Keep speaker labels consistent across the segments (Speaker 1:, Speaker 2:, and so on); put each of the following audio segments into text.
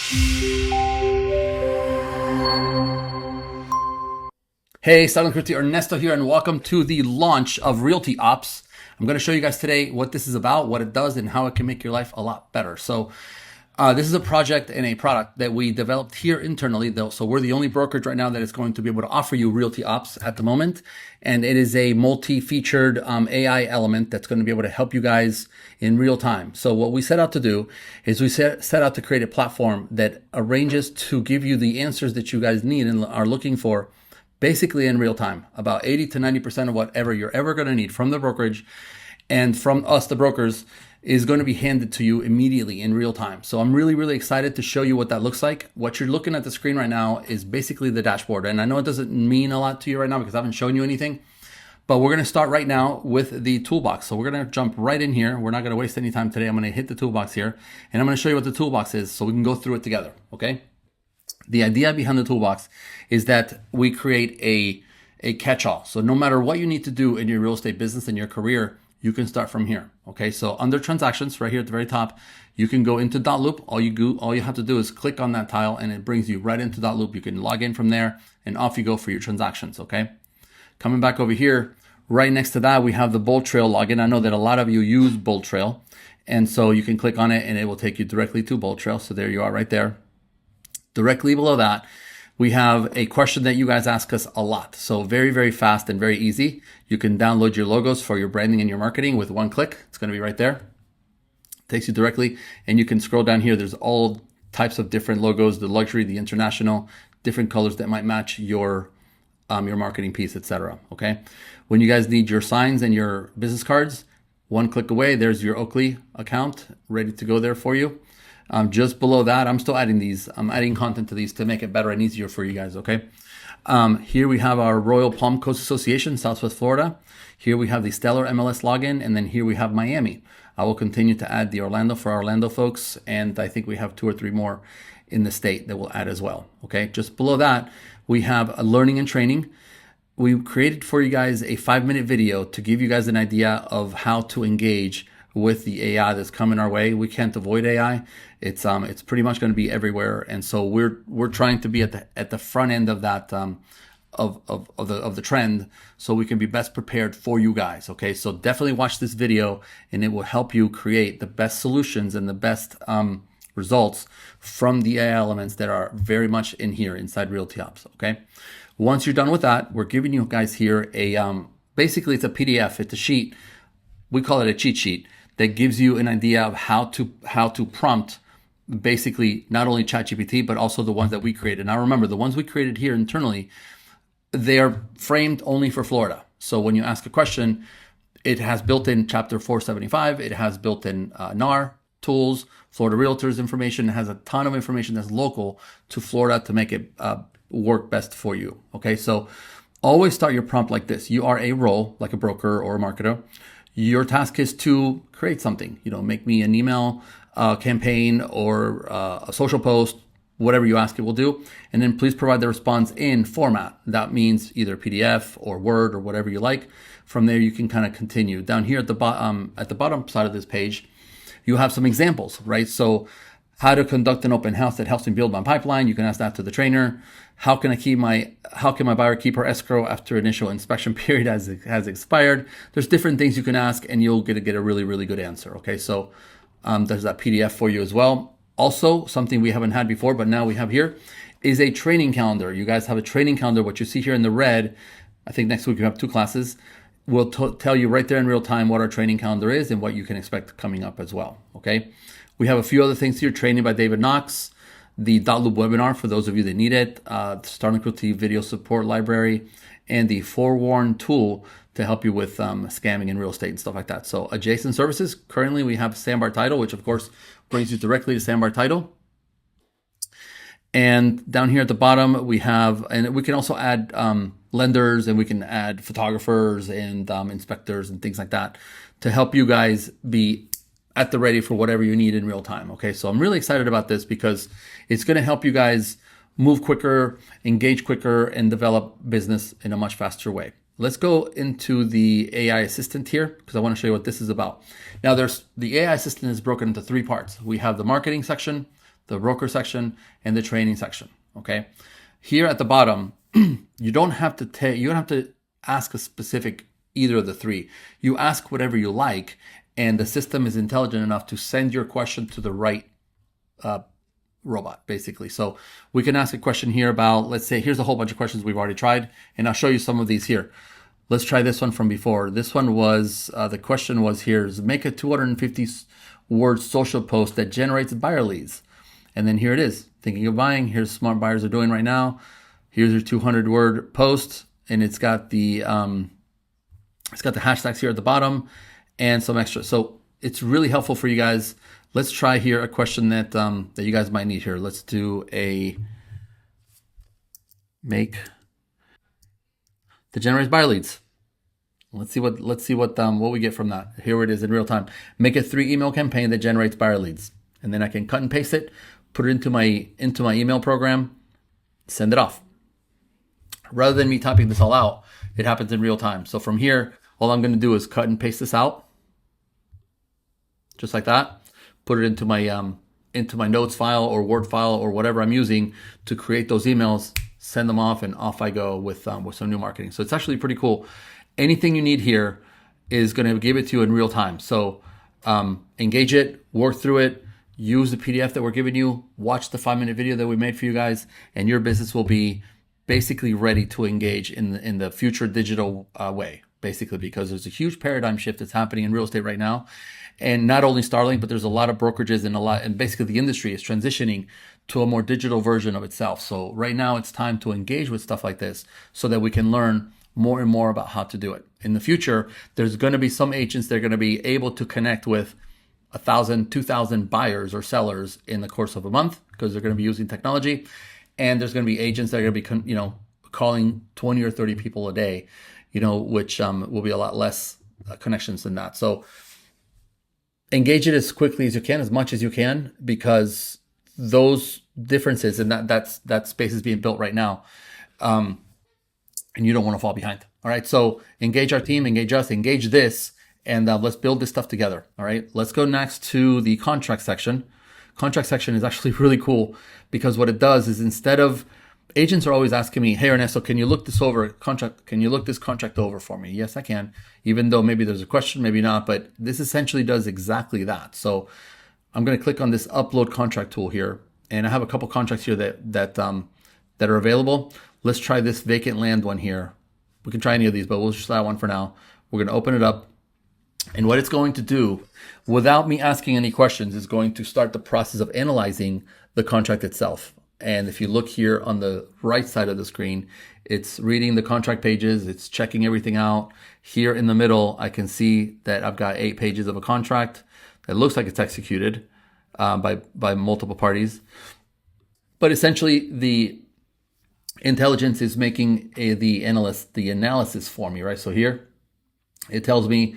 Speaker 1: Hey, Starlink Realty, Ernesto here, and welcome to the launch of Realty Ops. I'm going to show you guys today what this is about, what it does, and how it can make your life a lot better. So this is a project and a product that we developed here internally, though. So we're the only brokerage right now that is going to be able to offer you Realty Ops at the moment. And it is a multi-featured AI element that's going to be able to help you guys in real time. So what we set out to do is we set out to create a platform that arranges to give you the answers that you guys need and are looking for basically in real time, about 80 to 90% of whatever you're ever going to need from the brokerage and from us, the brokers, is going to be handed to you immediately in real time. So I'm really, really excited to show you what that looks like. What you're looking at the screen right now is basically the dashboard. And I know it doesn't mean a lot to you right now because I haven't shown you anything, but we're going to start right now with the toolbox. So we're going to jump right in here. We're not going to waste any time today. I'm going to hit the toolbox here and I'm going to show you what the toolbox is so we can go through it together. Okay. The idea behind the toolbox is that we create a catch-all. So no matter what you need to do in your real estate business and your career, you can start from here. Okay, so under transactions, right here at the very top, you can go into .loop. All you have to do is click on that tile and it brings you right into .loop. You can log in from there and off you go for your transactions. Okay, coming back over here, right next to that, we have the Bold Trail login. I know that a lot of you use Bold Trail, and so you can click on it and it will take you directly to Bold Trail. So there you are right there. Directly below that, we have a question that you guys ask us a lot. So very, very fast and very easy. You can download your logos for your branding and your marketing with one click. It's going to be right there. Takes you directly, and you can scroll down here. There's all types of different logos, the luxury, the international, different colors that might match your marketing piece, etc. Okay. When you guys need your signs and your business cards, one click away, there's your Oakley account ready to go there for you. Just below that, I'm still adding these. I'm adding content to these to make it better and easier for you guys, okay? Here we have our Royal Palm Coast Association, Southwest Florida. Here we have the Stellar MLS login, and then here we have Miami. I will continue to add the Orlando for our Orlando folks, and I think we have 2 or 3 more in the state that we'll add as well, okay? Just below that, we have a learning and training. We created for you guys a 5-minute video to give you guys an idea of how to engage with the AI that's coming our way. We can't avoid AI. It's pretty much going to be everywhere, and so we're trying to be at the front end of that of the trend, so we can be best prepared for you guys. Okay, so definitely watch this video, and it will help you create the best solutions and the best results from the AI elements that are very much in here inside Realty Ops. Okay, once you're done with that, we're giving you guys here a basically it's a PDF. It's a sheet. We call it a cheat sheet that gives you an idea of how to prompt basically not only ChatGPT, but also the ones that we created. Now remember, the ones we created here internally, they are framed only for Florida. So when you ask a question, it has built-in Chapter 475, it has built-in NAR tools, Florida Realtors information, it has a ton of information that's local to Florida to make it work best for you. Okay, so always start your prompt like this. You are a role, like a broker or a marketer. Your task is to create something, make me an email campaign or a social post, whatever you ask it will do. And then please provide the response in format. That means either PDF or Word or whatever you like. From there, you can kind of continue. Down here at the bottom side of this page, you have some examples, right? So how to conduct an open house that helps me build my pipeline. You can ask that to the trainer. How can my buyer keep her escrow after initial inspection period has expired? There's different things you can ask, and you'll get a really, really good answer. Okay, so there's that PDF for you as well. Also, something we haven't had before, but now we have here, is a training calendar. You guys have a training calendar. What you see here in the red, I think next week we have 2 classes. We'll tell you right there in real time what our training calendar is and what you can expect coming up as well. Okay, we have a few other things here. Training by David Knox, the .loop webinar for those of you that need it, Starlink Realty video support library, and the Forewarn tool to help you with scamming in real estate and stuff like that. So adjacent services, currently we have Sandbar Title, which of course brings you directly to Sandbar Title. And down here at the bottom, we have, and we can also add lenders, and we can add photographers and inspectors and things like that to help you guys be at the ready for whatever you need in real time. Okay, so I'm really excited about this because it's going to help you guys move quicker, engage quicker, and develop business in a much faster way. Let's go into the AI assistant here because I want to show you what this is about. Now, the AI assistant is broken into 3 parts. We have the marketing section, the broker section, and the training section. Okay. Here at the bottom, you don't have to ask a specific either of the three. You ask whatever you like, and the system is intelligent enough to send your question to the right robot, basically. So we can ask a question here about, let's say, here's a whole bunch of questions we've already tried, and I'll show you some of these here. Let's try this one from before. This one was, the question was here, is make a 250 word social post that generates buyer leads. And then here it is, thinking of buying. Here's smart buyers are doing right now. Here's your 200 word post, and it's got the hashtags here at the bottom and some extra. So it's really helpful for you guys. Let's try here a question that that you guys might need here. Let's do a make that generates buyer leads. Let's see what we get from that. Here it is in real time. Make a 3 email campaign that generates buyer leads, and then I can cut and paste it, put it into my email program, send it off. Rather than me typing this all out, it happens in real time. So from here, all I'm going to do is cut and paste this out, just like that. Put it into my notes file or Word file or whatever I'm using to create those emails, send them off, and off I go with some new marketing. So it's actually pretty cool. Anything you need here is going to give it to you in real time. So engage it, work through it, use the PDF that we're giving you, watch the 5-minute video that we made for you guys, and your business will be basically ready to engage in the future digital way, basically, because there's a huge paradigm shift that's happening in real estate right now. And not only Starlink, but there's a lot of brokerages and basically the industry is transitioning to a more digital version of itself. So right now it's time to engage with stuff like this so that we can learn more and more about how to do it. In the future, there's going to be some agents that are going to be able to connect with 1,000, 2,000 buyers or sellers in the course of a month because they're going to be using technology. And there's going to be agents that are going to be, calling 20 or 30 people a day, which will be a lot less connections than that. So engage it as quickly as you can, as much as you can, because those differences and that space is being built right now. And you don't want to fall behind. All right. So engage our team, engage us, engage this, and let's build this stuff together. All right. Let's go next to the contract section. Contract section is actually really cool because what it does is instead of agents are always asking me, hey, Ernesto, can you look this over contract? Can you look this contract over for me? Yes, I can. Even though maybe there's a question, maybe not, but this essentially does exactly that. So I'm going to click on this upload contract tool here. And I have a couple contracts here that are available. Let's try this vacant land one here. We can try any of these, but we'll just try one for now. We're going to open it up. And what it's going to do, without me asking any questions, is going to start the process of analyzing the contract itself. And if you look here on the right side of the screen, it's reading the contract pages. It's checking everything out. Here in the middle, I can see that I've got 8 pages of a contract that looks like it's executed by multiple parties. But essentially, the intelligence is making the analysis for me, right? So here it tells me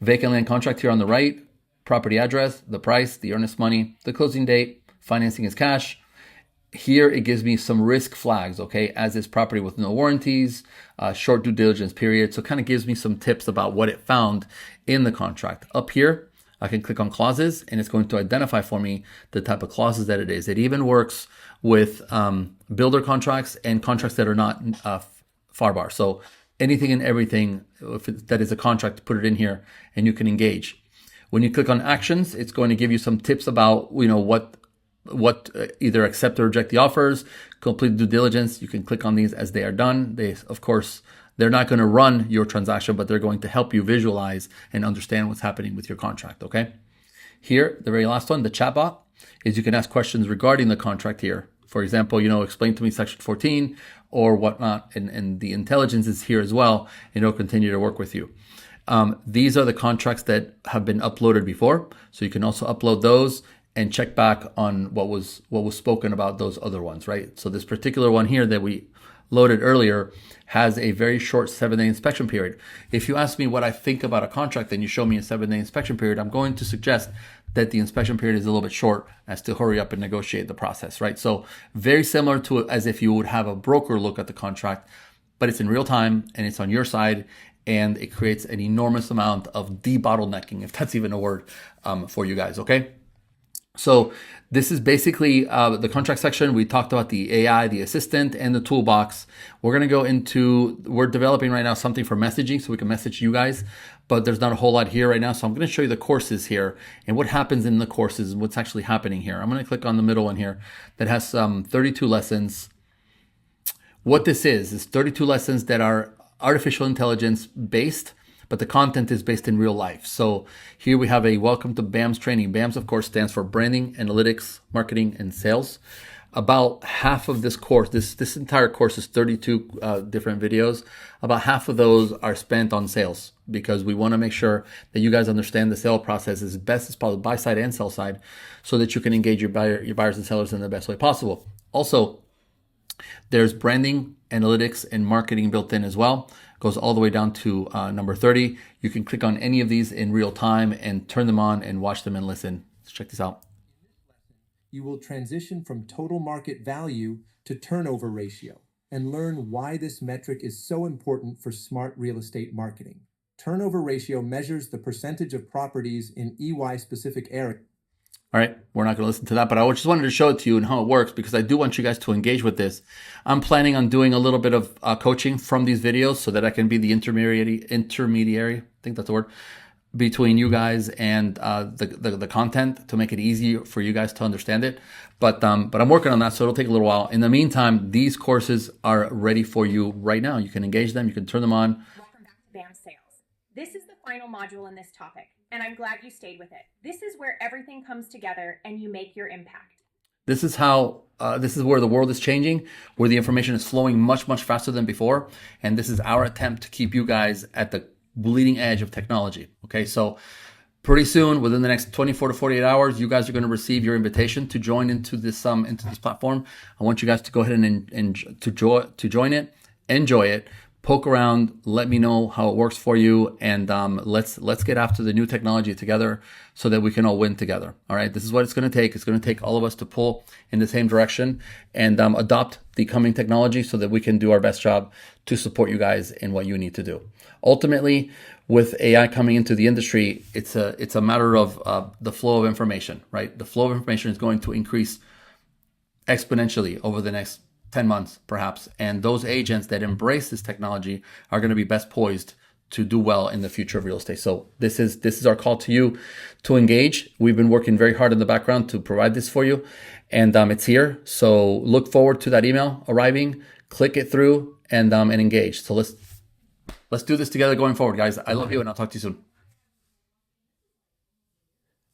Speaker 1: vacant land contract here on the right, property address, the price, the earnest money, the closing date, financing is cash. Here it gives me some risk flags, okay, as is property with no warranties, short due diligence period. So it kind of gives me some tips about what it found in the contract. Up here, I can click on clauses and it's going to identify for me the type of clauses that it is. It even works with builder contracts and contracts that are not FAR. So anything and everything that is a contract, put it in here and you can engage. When you click on actions, it's going to give you some tips about, what either accept or reject the offers, complete due diligence. You can click on these as they are done. Of course, they're not going to run your transaction, but they're going to help you visualize and understand what's happening with your contract. Okay. Here, the very last one, the chatbot, is you can ask questions regarding the contract here. For example, explain to me section 14 or whatnot. And the intelligence is here as well. And it'll continue to work with you. These are the contracts that have been uploaded before. So you can also upload those and check back on what was spoken about those other ones, right? So this particular one here that we loaded earlier has a very short 7-day inspection period. If you ask me what I think about a contract and you show me a 7-day inspection period, I'm going to suggest that the inspection period is a little bit short as to hurry up and negotiate the process, right? So very similar to as if you would have a broker look at the contract, but it's in real time and it's on your side, and it creates an enormous amount of debottlenecking, if that's even a word, for you guys, okay? So this is basically the contract section. We talked about the AI, the assistant, and the toolbox. We're going to go into, we're developing right now something for messaging so we can message you guys, but there's not a whole lot here right now. So I'm going to show you the courses here and what happens in the courses, what's actually happening here. I'm going to click on the middle one here that has 32 lessons. What this is 32 lessons that are artificial intelligence based, but the content is based in real life. So here we have a welcome to BAMS training. BAMS, of course, stands for Branding, Analytics, Marketing, and Sales. About half of this course, this entire course is 32 different videos. About half of those are spent on sales because we want to make sure that you guys understand the sale process as best as possible, buy side and sell side, so that you can engage your buyers and sellers in the best way possible. Also, there's branding, analytics, and marketing built in as well. Goes all the way down to number 30. You can click on any of these in real time and turn them on and watch them and listen. Let's check this out.
Speaker 2: You will transition from total market value to turnover ratio and learn why this metric is so important for smart real estate marketing. Turnover ratio measures the percentage of properties in EY-specific area.
Speaker 1: All right, we're not going to listen to that, but I just wanted to show it to you and how it works because I do want you guys to engage with this. I'm planning on doing a little bit of coaching from these videos so that I can be the intermediary, I think that's the word, between you guys and the content to make it easy for you guys to understand it. But I'm working on that, so it'll take a little while. In the meantime, these courses are ready for you right now. You can engage them, you can turn them on.
Speaker 3: Welcome back to BAM Sales. This is the final module in this topic, and I'm glad you stayed with it. This is where everything comes together and you make your impact.
Speaker 1: This is how, this is where the world is changing, where the information is flowing much, much faster than before. And this is our attempt to keep you guys at the bleeding edge of technology. Okay, so pretty soon, within the next 24 to 48 hours, you guys are going to receive your invitation to join into this platform. I want you guys to go ahead and to join it, enjoy it. Poke around, let me know how it works for you, and let's get after the new technology together so that we can all win together. All right, this is what it's going to take. It's going to take all of us to pull in the same direction and adopt the coming technology so that we can do our best job to support you guys in what you need to do. Ultimately, with AI coming into the industry, it's a matter of the flow of information, right? The flow of information is going to increase exponentially over the next 10 months, perhaps. And those agents that embrace this technology are going to be best poised to do well in the future of real estate. So this is our call to you to engage. We've been working very hard in the background to provide this for you, and it's here. So look forward to that email arriving, click it through, and engage. So let's do this together going forward, guys. I love you, and I'll talk to you soon.